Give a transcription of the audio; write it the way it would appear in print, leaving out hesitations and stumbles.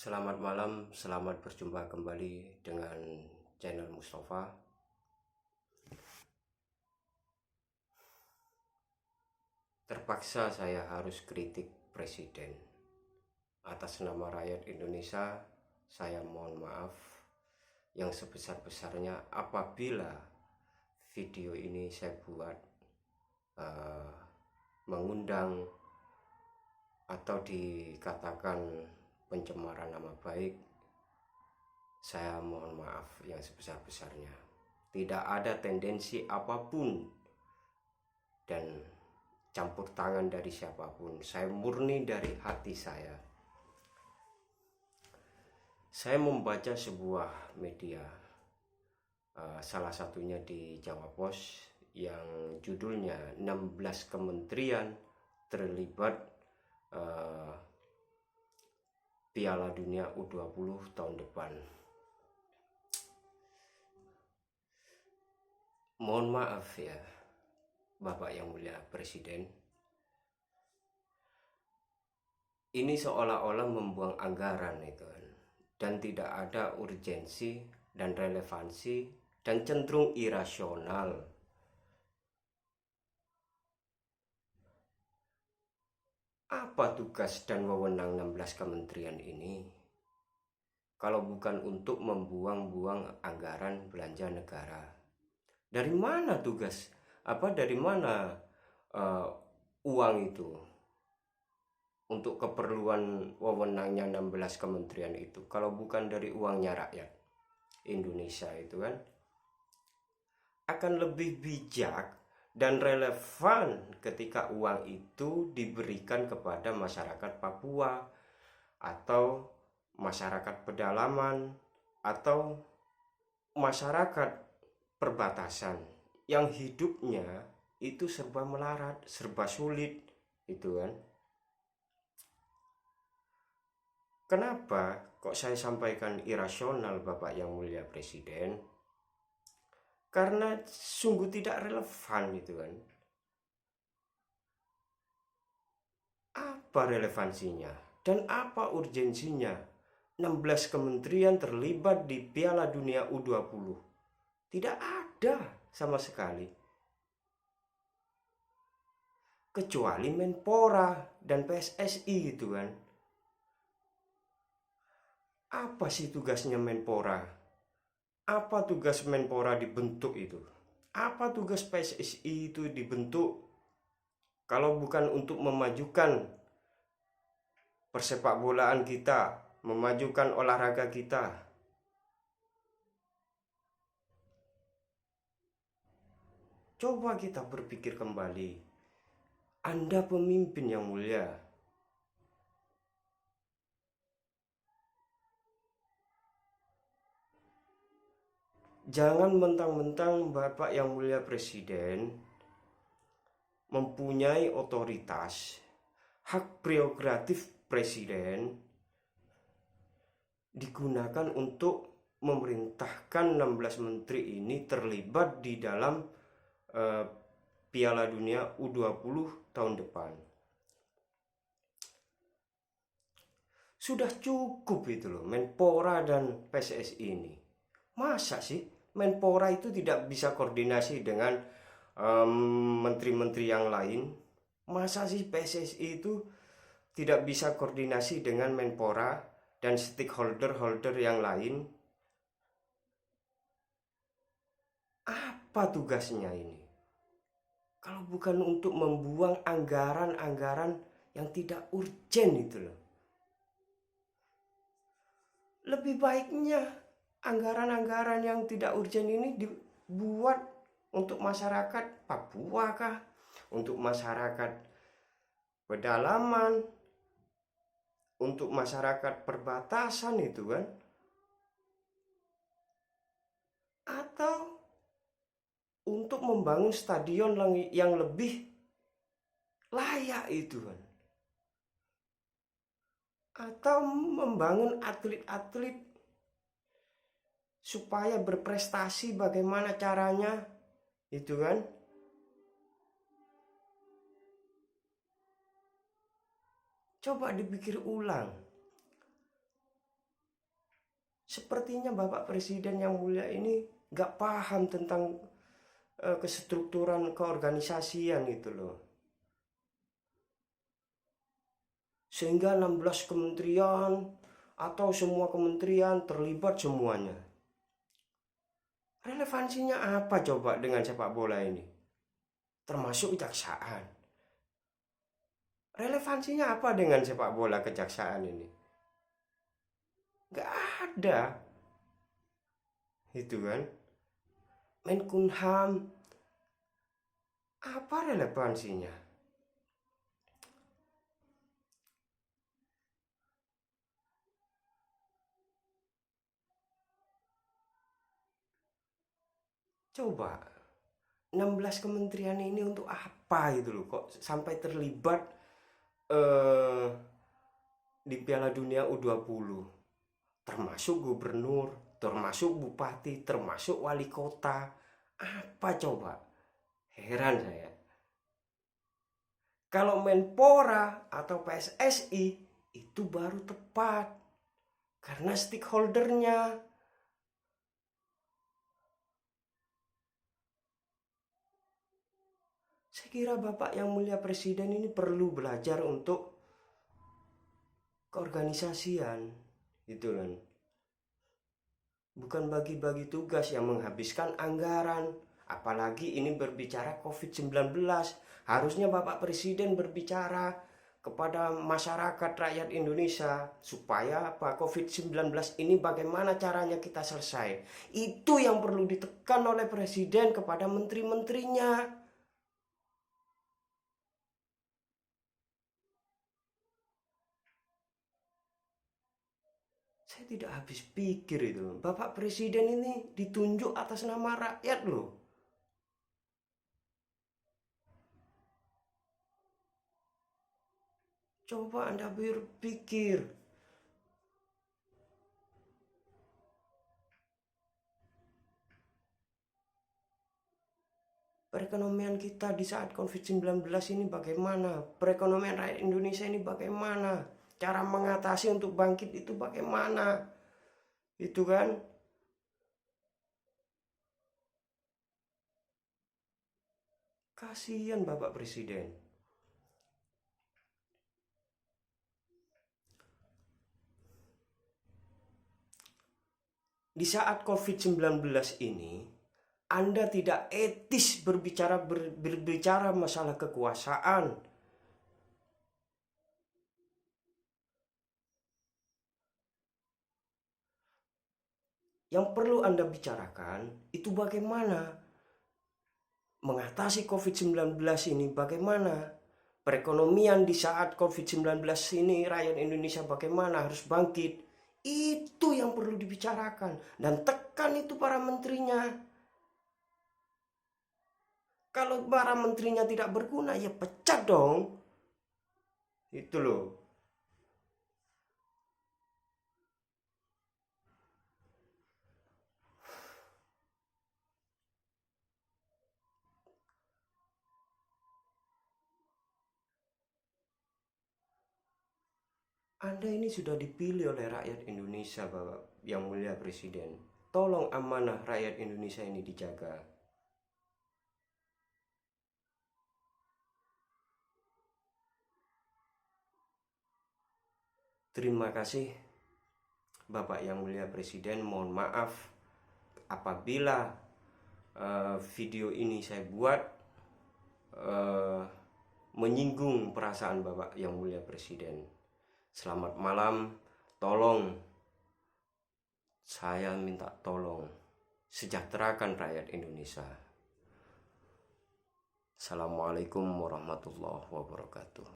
Selamat malam, selamat berjumpa kembali dengan channel Mustafa. Terpaksa saya harus kritik Presiden. Atas nama rakyat Indonesia, saya mohon maaf yang sebesar-besarnya apabila video ini saya buat mengundang atau dikatakan pencemaran nama baik. Saya mohon maaf yang sebesar-besarnya. Tidak ada tendensi apapun dan campur tangan dari siapapun. Saya murni dari hati saya. Saya membaca sebuah media, salah satunya di Jawa Pos, yang judulnya 16 kementerian terlibat Piala Dunia U20 tahun depan. Mohon maaf ya, Bapak yang mulia Presiden, ini seolah-olah membuang anggaran itu kan, dan tidak ada urgensi dan relevansi dan cenderung irasional. Apa tugas dan wewenang 16 kementerian ini kalau bukan untuk membuang-buang anggaran belanja negara? Dari mana tugas? Dari mana uang itu untuk keperluan wewenangnya 16 kementerian itu kalau bukan dari uangnya rakyat Indonesia itu kan? Akan lebih bijak dan relevan ketika uang itu diberikan kepada masyarakat Papua atau masyarakat pedalaman atau masyarakat perbatasan yang hidupnya itu serba melarat, serba sulit itu kan. Kenapa kok saya sampaikan irasional, Bapak yang mulia Presiden? Karena sungguh tidak relevan itu kan. Apa relevansinya dan apa urgensinya 16 kementerian terlibat di Piala Dunia U20? Tidak ada sama sekali. Kecuali Menpora dan PSSI gitu kan. Apa sih tugasnya Menpora? Apa tugas Menpora dibentuk itu? Apa tugas PSSI itu dibentuk? Kalau bukan untuk memajukan persepak bolaan kita, memajukan olahraga kita. Coba kita berpikir kembali. Anda pemimpin yang mulia. Jangan mentang-mentang Bapak yang mulia Presiden mempunyai otoritas, hak prerogatif Presiden digunakan untuk memerintahkan 16 menteri ini terlibat di dalam Piala Dunia U20 tahun depan. Sudah cukup itu loh Menpora dan PSSI ini. Masa sih Menpora itu tidak bisa koordinasi dengan menteri-menteri yang lain? Masa sih PSSI itu tidak bisa koordinasi dengan Menpora dan stakeholder yang lain? Apa tugasnya ini? Kalau bukan untuk membuang anggaran-anggaran yang tidak urgen itu loh. Lebih baiknya anggaran-anggaran yang tidak urgen ini dibuat untuk masyarakat Papua kah? Untuk masyarakat pedalaman? Untuk masyarakat perbatasan itu kan? Atau untuk membangun stadion yang lebih layak itu kan? Atau membangun atlet-atlet supaya berprestasi, bagaimana caranya itu kan? Coba dipikir ulang. Sepertinya Bapak Presiden yang mulia ini gak paham tentang kestrukturan keorganisasian gitu loh. Sehingga 16 kementerian atau semua kementerian terlibat semuanya. Relevansinya apa coba dengan sepak bola ini? Termasuk kejaksaan. Relevansinya apa dengan sepak bola kejaksaan ini? Gak ada. Itu kan. Menkumham. Apa relevansinya? Coba 16 kementerian ini untuk apa itu loh, kok sampai terlibat di Piala Dunia U20, termasuk gubernur, termasuk bupati, termasuk wali kota. Apa coba? Heran saya. Kalau Menpora atau PSSI itu baru tepat karena stakeholdernya. Saya kira Bapak yang mulia Presiden ini perlu belajar untuk keorganisasian, gitu kan. Bukan bagi-bagi tugas yang menghabiskan anggaran. Apalagi ini berbicara COVID-19. Harusnya Bapak Presiden berbicara kepada masyarakat rakyat Indonesia supaya apa, COVID-19 ini bagaimana caranya kita selesai. Itu yang perlu ditekan oleh Presiden kepada menteri-menterinya. Saya tidak habis pikir itu. Bapak Presiden ini ditunjuk atas nama rakyat loh. Coba Anda berpikir. Perekonomian kita di saat COVID-19 ini bagaimana? Perekonomian rakyat Indonesia ini bagaimana? Cara mengatasi untuk bangkit itu bagaimana? Itu kan? Kasihan Bapak Presiden. Di saat COVID-19 ini, Anda tidak etis berbicara masalah kekuasaan. Yang perlu Anda bicarakan itu bagaimana mengatasi COVID-19 ini, bagaimana perekonomian di saat COVID-19 ini, rakyat Indonesia bagaimana harus bangkit. Itu yang perlu dibicarakan dan tekan itu para menterinya. Kalau para menterinya tidak berguna, ya pecat dong. Itu loh. Anda ini sudah dipilih oleh rakyat Indonesia, Bapak yang mulia Presiden. Tolong amanah rakyat Indonesia ini dijaga. Terima kasih Bapak yang mulia Presiden. Mohon maaf apabila video ini saya buat menyinggung perasaan Bapak yang mulia Presiden. Selamat malam. Tolong, saya minta tolong sejahterakan rakyat Indonesia. Assalamualaikum warahmatullahi wabarakatuh.